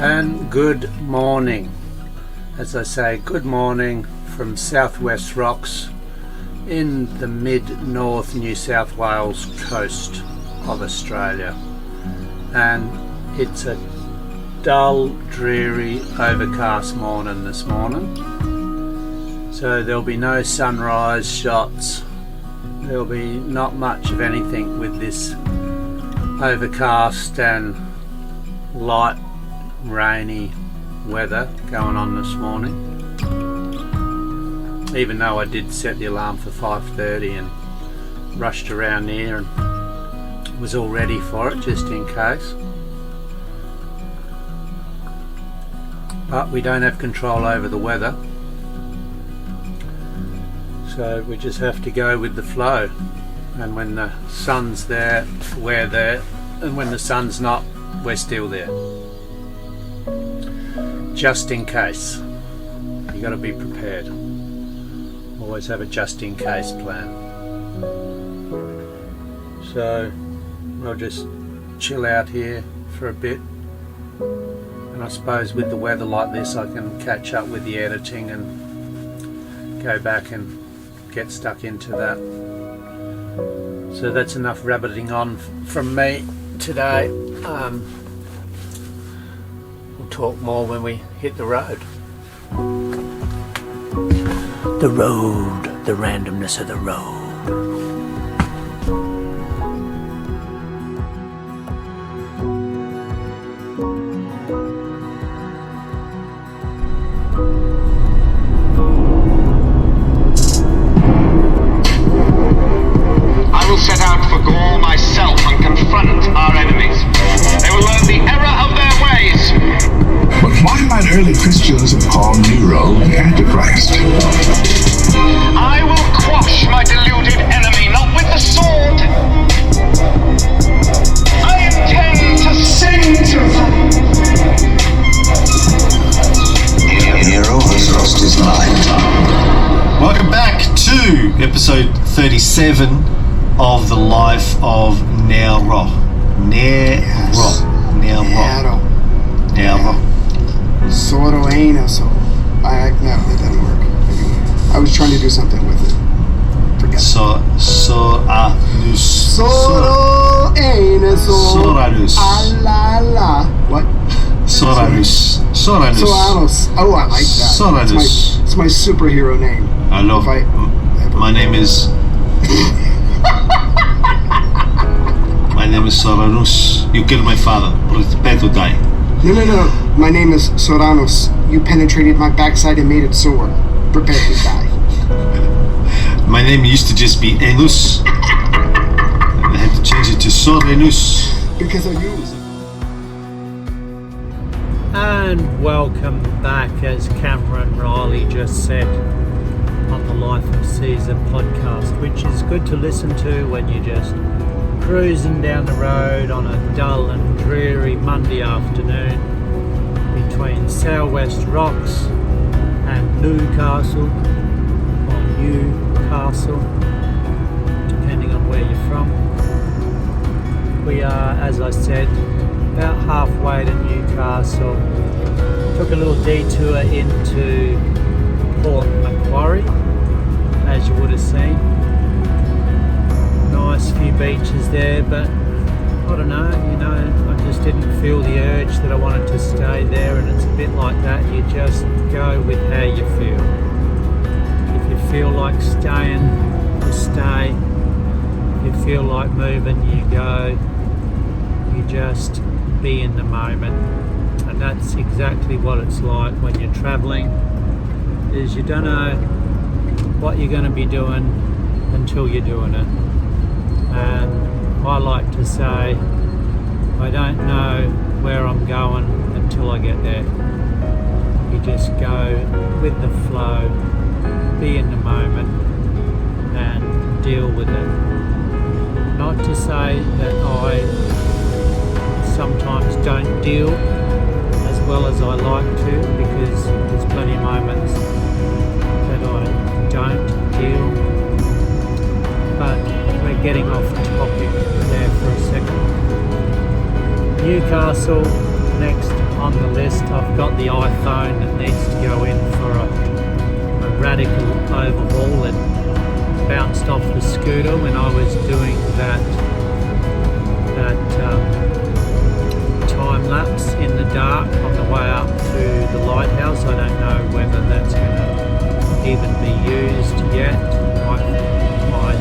And good morning. As I say, good morning from Southwest Rocks in the mid-north New South Wales coast of Australia. And it's a dull, dreary, overcast morning this morning. So there'll be no sunrise shots. There'll be not much of anything with this overcast and light rainy weather going on this morning, even though I did set the alarm for 5:30 and rushed around here and was all ready for it just in case. But we don't have control over the weather, so we just have to go with the flow, and when the sun's there we're there, and when the sun's not we're still there. Just in case. You got to be prepared. Always have a just in case plan. So I'll just chill out here for a bit, and I suppose with the weather like this I can catch up with the editing and go back and get stuck into that. So that's enough rabbiting on from me today. We'll talk more when we hit the road. The road, the randomness of the road. I will set out for Gaul myself and confront our enemies. They will learn the error of their ways. But why might early Christians have called Nero the Antichrist? I will quash my deluded enemy, not with the sword. I intend to sanctify. Nero has lost his mind. Welcome back to episode 37 of the life of Nero. Nero. Soroeno. No, that doesn't work. I was trying to do something with it. Forget it. Soranus. Soranus. Alala. What? Soranus. Soranus. Oh, I like that. Soranus. It's my superhero name. Hello. My name is... My name is Soranus. You killed my father. Prepare to die. No. My name is Soranus. You penetrated my backside and made it sore. Prepare to die. My name used to just be Enus. I had to change it to Soranus. Because of you. And welcome back, as Cameron Riley just said, on the Life of Caesar podcast, which is good to listen to when you're just cruising down the road on a dull and dreary Monday afternoon between Southwest Rocks and Newcastle, or Newcastle, depending on where you're from. We are, as I said, about halfway to Newcastle. Took a little detour into Port Macquarie, as you would have seen. Nice few beaches there, but I don't know, I just didn't feel the urge that I wanted to stay there, and it's a bit like that. You just go with how you feel. If you feel like staying, you stay. If you feel like moving, you go. You just be in the moment, and that's exactly what it's like when you're travelling, is you don't know what you're going to be doing until you're doing it. And I like to say, I don't know where I'm going until I get there. You just go with the flow, be in the moment, and deal with it. Not to say that I sometimes don't deal as well as I like to, because there's plenty of moments that I don't deal. But we're getting off topic there for a second. Newcastle next on the list. phone that needs to go in for a radical overhaul. It bounced off the scooter when I was doing that time lapse in the dark on the way up to the lighthouse. I don't know whether that's going to even be used yet. My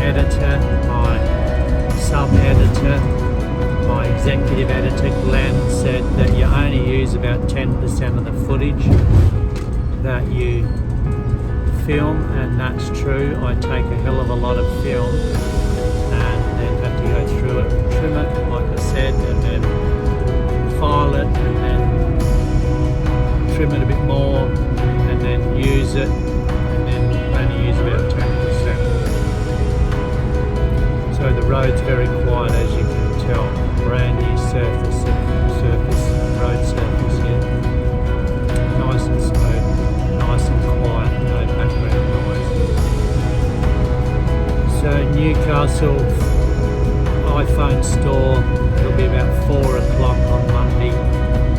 editor, my sub-editor, my executive editor Glenn said that you only use about 10% of the footage that you film, and that's true. I take a hell of a lot of film and then have to go through it, trim it like I said, and then file it, and then trim it a bit more, and then use it, and then only use about 10%. So the road's very quiet, as you can tell. Brand new road surface here. Nice and smooth, nice and quiet, no background noise. So Newcastle iPhone store, it'll be about 4 o'clock on Monday.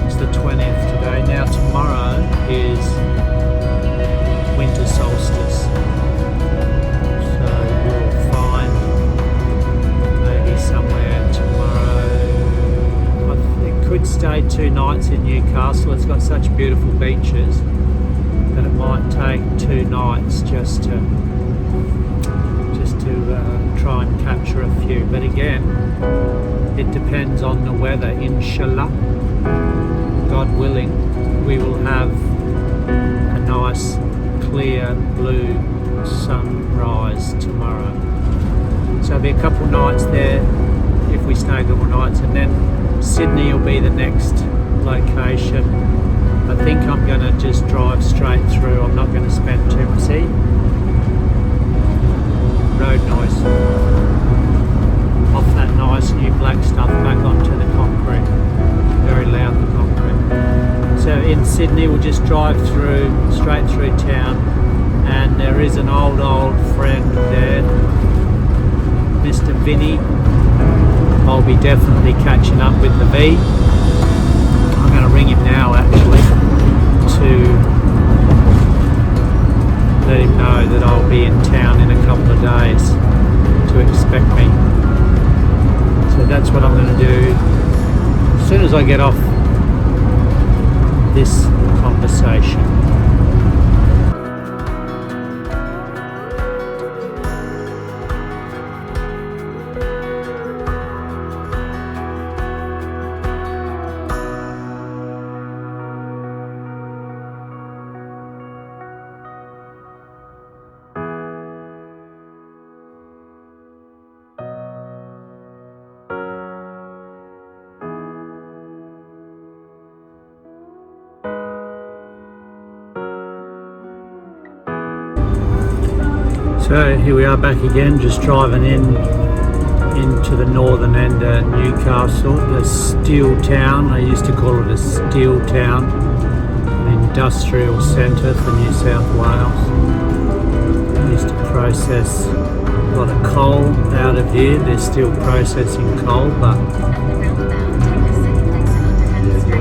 It's the 20th today. Now tomorrow is winter solstice. So we'll find maybe somewhere tomorrow. It could stay 2 nights in Newcastle. It's got such beautiful beaches that it might take 2 nights just to try and capture a few. But again, it depends on the weather. Inshallah, God willing, we will have a nice clear blue sunrise tomorrow. So there'll be a couple nights there if we stay a couple nights, and then Sydney will be the next location. I think I'm going to just drive straight through. I'm not going to spend too much. See? Road noise. Off that nice new black stuff back onto the concrete. Very loud, the concrete. So in Sydney we'll just drive through, straight through town, and there is an old friend there, Mr. Vinny. I'll be definitely catching up with the V. I'm going to ring him now actually to let him know that I'll be in town in a couple of days to expect me. So that's what I'm going to do as soon as I get off this conversation. So here we are back again, just driving into the northern end of Newcastle, the steel town. I used to call it a steel town, an industrial centre for New South Wales. I used to process a lot of coal out of here. They're still processing coal, but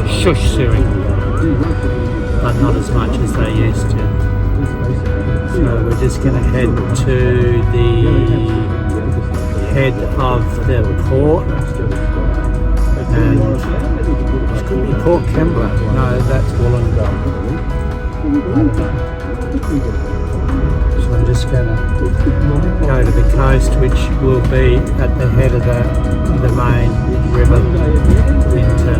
shush suing, but not as much as they used to. So we're just going to head to the head of the port, and it's going to be Port Kembla. No, that's Wollongong. So I'm just going to go to the coast, which will be at the head of the main river into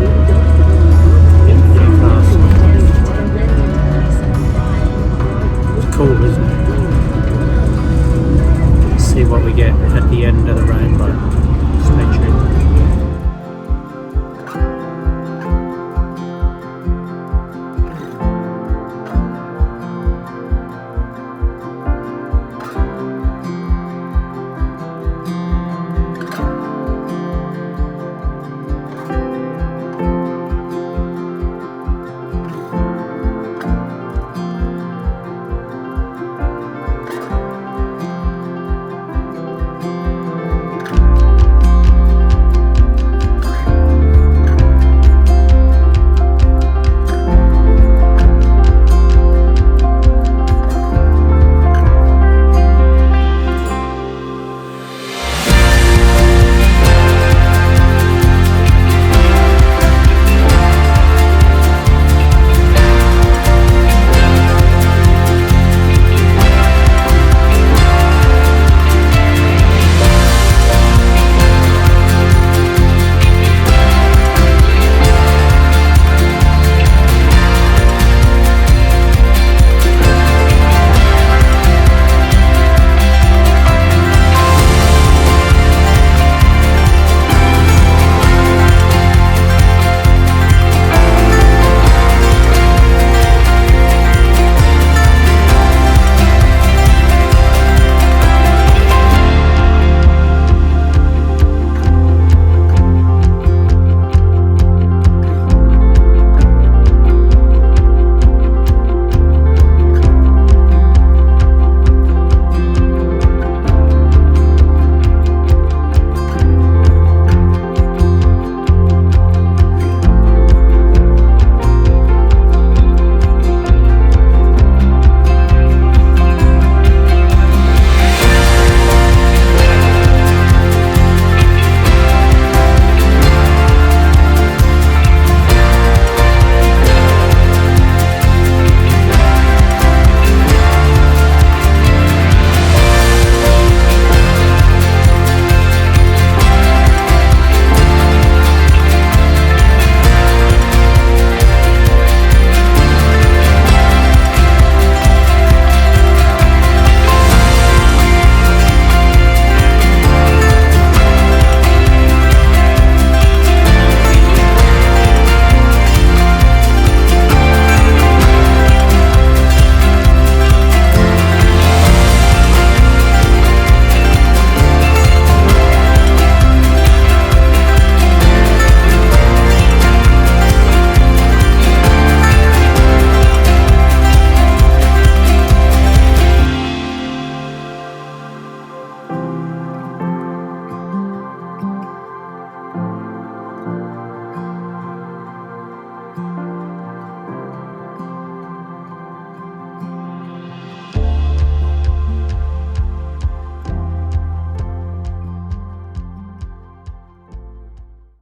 Newcastle. Cool, isn't it? See what we get at the end of the rainbow. Stay tuned.